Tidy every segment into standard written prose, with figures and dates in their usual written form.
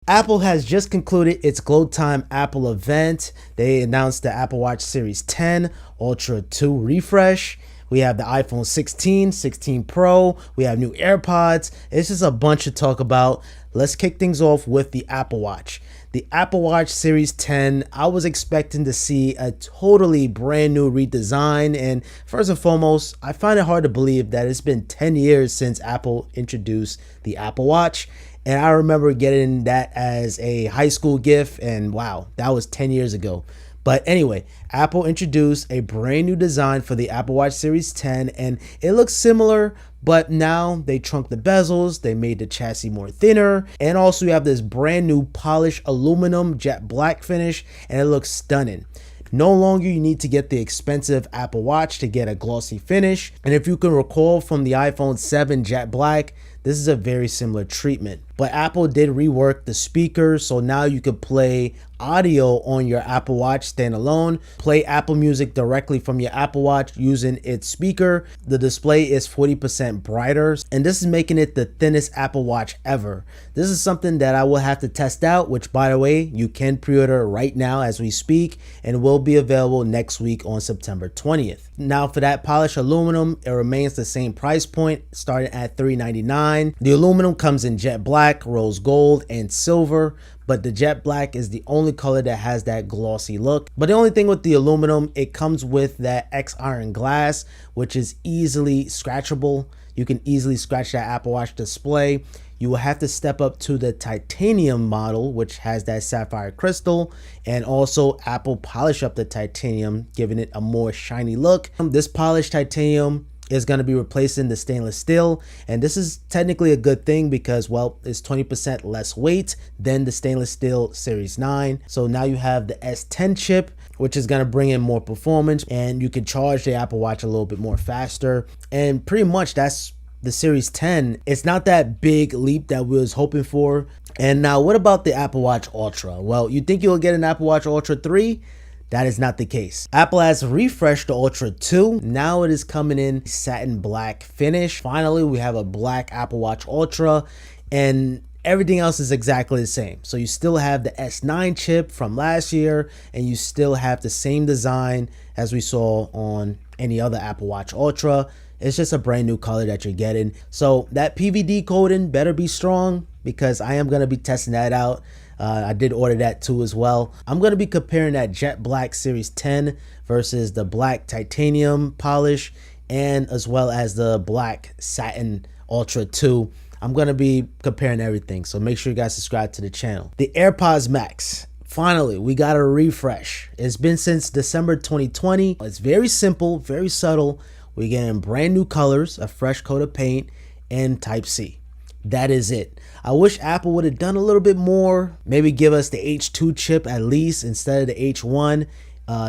Apple has just concluded its Glow Time Apple event. They announced the Apple Watch Series 10 Ultra 2 refresh. We have the iPhone 16, 16 Pro. We have new AirPods. It's just a bunch to talk about. Let's kick things off with the Apple Watch. The Apple Watch Series 10, I was expecting to see a totally brand new redesign. And first and foremost, I find it hard to believe that it's been 10 years since Apple introduced the Apple Watch. And I remember getting that as a high school gift. And wow, that was 10 years ago. But anyway, Apple introduced a brand new design for the Apple Watch Series 10, and it looks similar, but now they shrunk the bezels, they made the chassis more thinner, and also you have this brand new polished aluminum jet black finish, and it looks stunning. No longer you need to get the expensive Apple Watch to get a glossy finish, and if you can recall from the iPhone 7 jet black, this is a very similar treatment. But Apple did rework the speakers, so now you can play audio on your Apple Watch standalone, play Apple Music directly from your Apple Watch using its speaker. The display is 40% brighter, and this is making it the thinnest Apple Watch ever. This is something that I will have to test out, which by the way, you can pre-order right now as we speak, and will be available next week on September 20th. Now for that polished aluminum, it remains the same price point, starting at $399. The aluminum comes in jet black, rose gold, and silver, but the jet black is the only color that has that glossy look. But the only thing with the aluminum, it comes with that X iron glass, which is easily scratchable. You can easily scratch that Apple Watch display. You will have to step up to the titanium model, which has that sapphire crystal, and also Apple polish up the titanium, giving it a more shiny look. This polished titanium is going to be replacing the stainless steel, and this is technically a good thing because, well, it's 20% less weight than the stainless steel Series 9. So now you have the S10 chip, which is going to bring in more performance, and you can charge the Apple Watch a little bit more faster. And pretty much that's the Series 10. It's not that big leap that we was hoping for. And now what about the Apple Watch Ultra? Well, you think you'll get an Apple Watch Ultra 3? That is not the case. Apple has refreshed the Ultra 2. Now it is coming in satin black finish. Finally, we have a black Apple Watch Ultra, and everything else is exactly the same. So you still have the S9 chip from last year, and you still have the same design as we saw on any other Apple Watch Ultra. It's just a brand new color that you're getting. So that PVD coating better be strong, because I am going to be testing that out. I did order that too as well. I'm going to be comparing that jet black Series 10 versus the black titanium polish, and as well as the black satin Ultra 2. I'm going to be comparing everything, so make sure you guys subscribe to the channel. The AirPods Max. Finally, we got a refresh. It's been since December 2020. It's very simple, very subtle. We're getting brand new colors, a fresh coat of paint, and Type-C. That is it. I wish Apple would have done a little bit more. Maybe give us the H2 chip at least instead of the H1.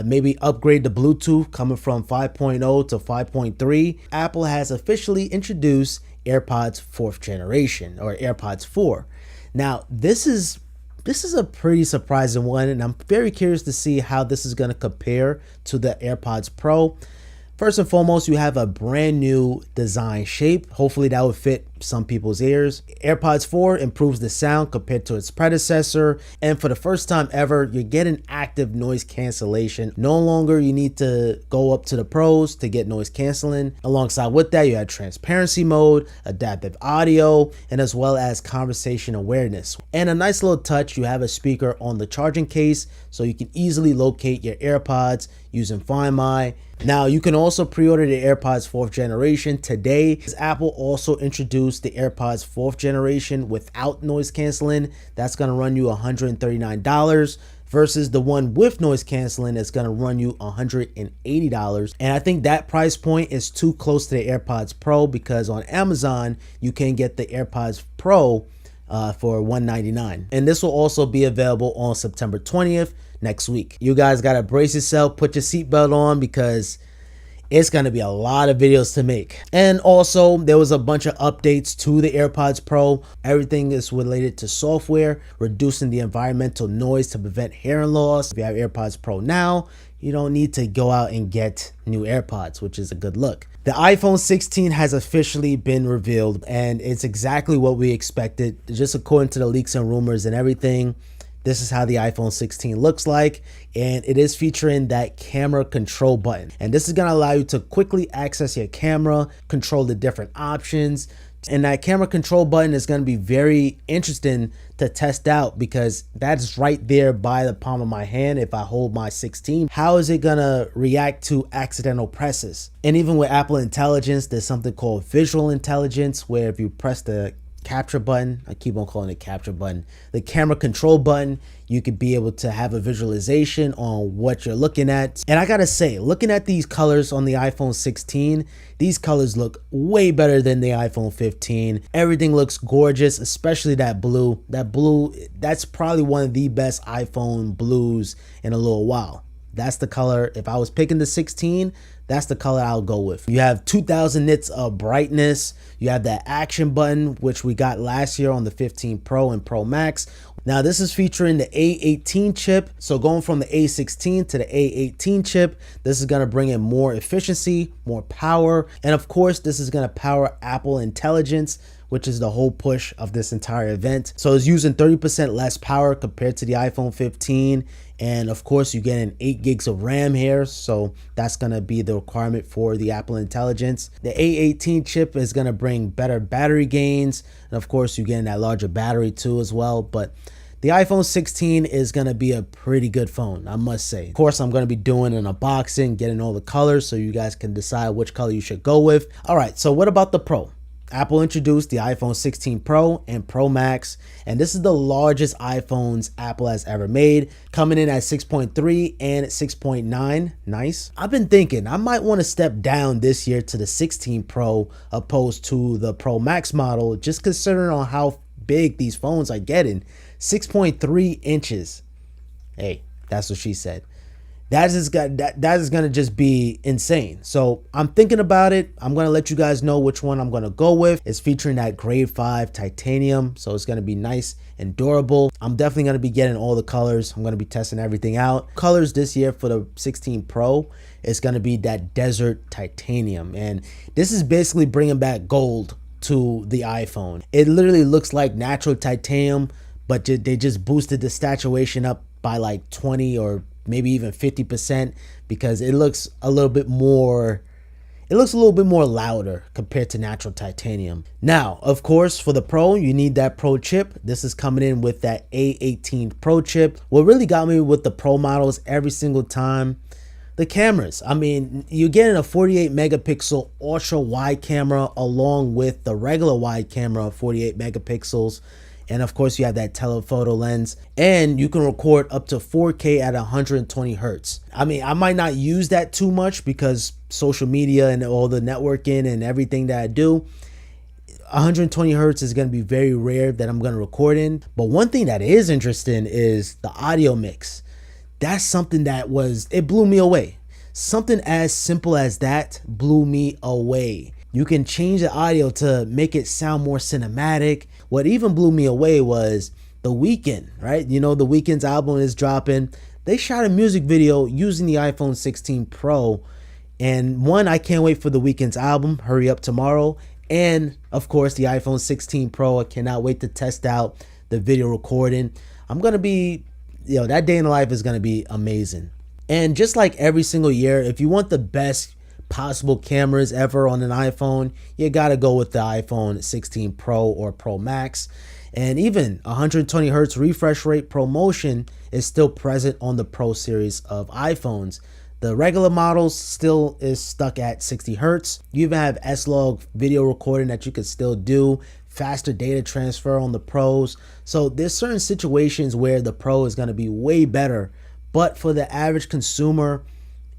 Maybe upgrade the Bluetooth coming from 5.0 to 5.3. Apple has officially introduced AirPods 4th generation, or AirPods 4. Now, this is a pretty surprising one, and I'm very curious to see how this is going to compare to the AirPods Pro. First and foremost, you have a brand new design shape. Hopefully that would fit some people's ears. AirPods 4 improves the sound compared to its predecessor. And for the first time ever, you're getting active noise cancellation. No longer you need to go up to the pros to get noise canceling. Alongside with that, you have transparency mode, adaptive audio, and as well as conversation awareness. And a nice little touch, you have a speaker on the charging case, so you can easily locate your AirPods using Find My. Now, you can also pre-order the AirPods 4th generation today. Apple also introduced the AirPods 4th generation without noise canceling. That's going to run you $139 versus the one with noise canceling that's going to run you $180. And I think that price point is too close to the AirPods Pro, because on Amazon, you can get the AirPods Pro for $199. And this will also be available on September 20th. Next week. You guys got to brace yourself, put your seatbelt on, because it's going to be a lot of videos to make. And also, there was a bunch of updates to the AirPods Pro. Everything is related to software, reducing the environmental noise to prevent hearing loss. If you have AirPods Pro now, you don't need to go out and get new AirPods, which is a good look. The iPhone 16 has officially been revealed, and it's exactly what we expected. Just according to the leaks and rumors and everything, this is how the iPhone 16 looks like, and it is featuring that camera control button. And this is gonna allow you to quickly access your camera, control the different options. And that camera control button is going to be very interesting to test out, because that's right there by the palm of my hand. If I hold my 16, how is it going to react to accidental presses? And even with Apple Intelligence, there's something called visual intelligence, where if you press the capture button, I keep on calling it capture button, the camera control button, you could be able to have a visualization on what you're looking at. And I gotta say, looking at these colors on the iPhone 16, these colors look way better than the iPhone 15. Everything looks gorgeous, especially that blue. That blue, that's probably one of the best iPhone blues in a little while. That's the color. If I was picking the 16, that's the color I'll go with. You have 2000 nits of brightness. You have that action button, which we got last year on the 15 Pro and Pro Max. Now this is featuring the A18 chip. So going from the A16 to the A18 chip, this is gonna bring in more efficiency, more power. And of course, this is gonna power Apple Intelligence, which is the whole push of this entire event. So it's using 30% less power compared to the iPhone 15. And of course, you get an 8 gigs of RAM here. So that's gonna be the requirement for the Apple Intelligence. The A18 chip is gonna bring better battery gains. And of course, you're getting that larger battery too as well. But the iPhone 16 is gonna be a pretty good phone, I must say. Of course, I'm gonna be doing an unboxing, getting all the colors so you guys can decide which color you should go with. All right, so what about the Pro? Apple introduced the iPhone 16 Pro and Pro Max, and this is the largest iPhones Apple has ever made, coming in at 6.3 and 6.9. Nice. I've been thinking I might want to step down this year to the 16 Pro opposed to the Pro Max model, just considering on how big these phones are getting. 6.3 inches. Hey, that's what she said. That is gonna just be insane. So I'm thinking about it. I'm gonna let you guys know which one I'm gonna go with. It's featuring that grade 5 titanium, so it's gonna be nice and durable. I'm definitely gonna be getting all the colors. I'm gonna be testing everything out. Colors this year for the 16 Pro is gonna be that desert titanium, and this is basically bringing back gold to the iPhone. It literally looks like natural titanium, but they just boosted the saturation up by like 20 or maybe even 50%, because it looks a little bit more louder compared to natural titanium. Now, of course, for the Pro, you need that Pro chip. This is coming in with that A18 Pro chip. What really got me with the Pro models every single time, the cameras. I mean, you're getting a 48 megapixel ultra wide camera along with the regular wide camera, 48 megapixels. And of course, you have that telephoto lens, and you can record up to 4K at 120 hertz. I mean, I might not use that too much because social media and all the networking and everything that I do, 120 hertz is going to be very rare that I'm going to record in. But one thing that is interesting is the audio mix. That's something that it blew me away. Something as simple as that blew me away. You can change the audio to make it sound more cinematic. What even blew me away was The Weeknd, right? You know, The Weeknd's album is dropping. They shot a music video using the iPhone 16 Pro. And one, I can't wait for The Weeknd's album, Hurry Up Tomorrow. And of course, the iPhone 16 Pro. I cannot wait to test out the video recording. I'm going to be, that day in the life is going to be amazing. And just like every single year, if you want the best possible cameras ever on an iPhone, you gotta go with the iPhone 16 Pro or Pro Max. And even 120 hertz refresh rate ProMotion is still present on the Pro series of iPhones. The regular models still is stuck at 60 hertz. You even have S-Log video recording that you could still do, faster data transfer on the Pros. So there's certain situations where the Pro is gonna be way better, but for the average consumer,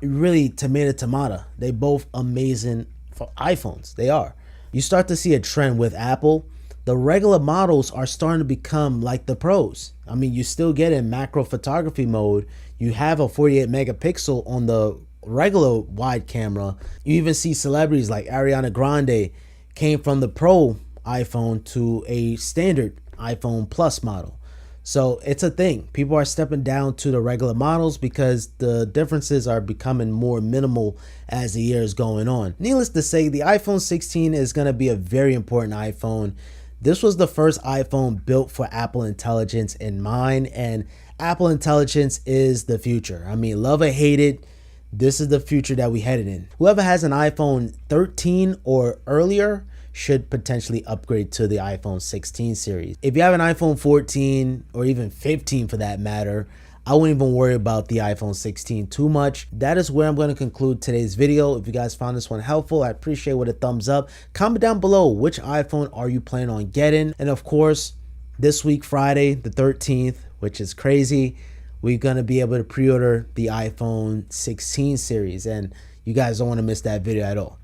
really tomato. They both amazing for iPhones. They are. You start to see a trend with Apple. The regular models are starting to become like the Pros. I mean, you still get in macro photography mode. You have a 48 megapixel on the regular wide camera. You even see celebrities like Ariana Grande came from the Pro iPhone to a standard iPhone Plus model. So it's a thing. People are stepping down to the regular models because the differences are becoming more minimal as the year is going on. Needless to say, the iPhone 16 is going to be a very important iPhone. This was the first iPhone built for Apple Intelligence in mind, and Apple Intelligence is the future. I mean, love or hate it, this is the future that we headed in. Whoever has an iPhone 13 or earlier should potentially upgrade to the iPhone 16 series. If you have an iPhone 14 or even 15 for that matter, I wouldn't even worry about the iPhone 16 too much. That is where I'm going to conclude today's video. If you guys found this one helpful, I appreciate with a thumbs up. Comment down below which iPhone are you planning on getting. And of course, this week, Friday the 13th, which is crazy, we're going to be able to pre-order the iPhone 16 series. And you guys don't want to miss that video at all.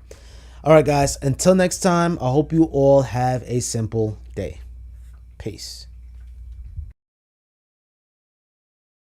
All right, guys, until next time, I hope you all have a simple day. Peace.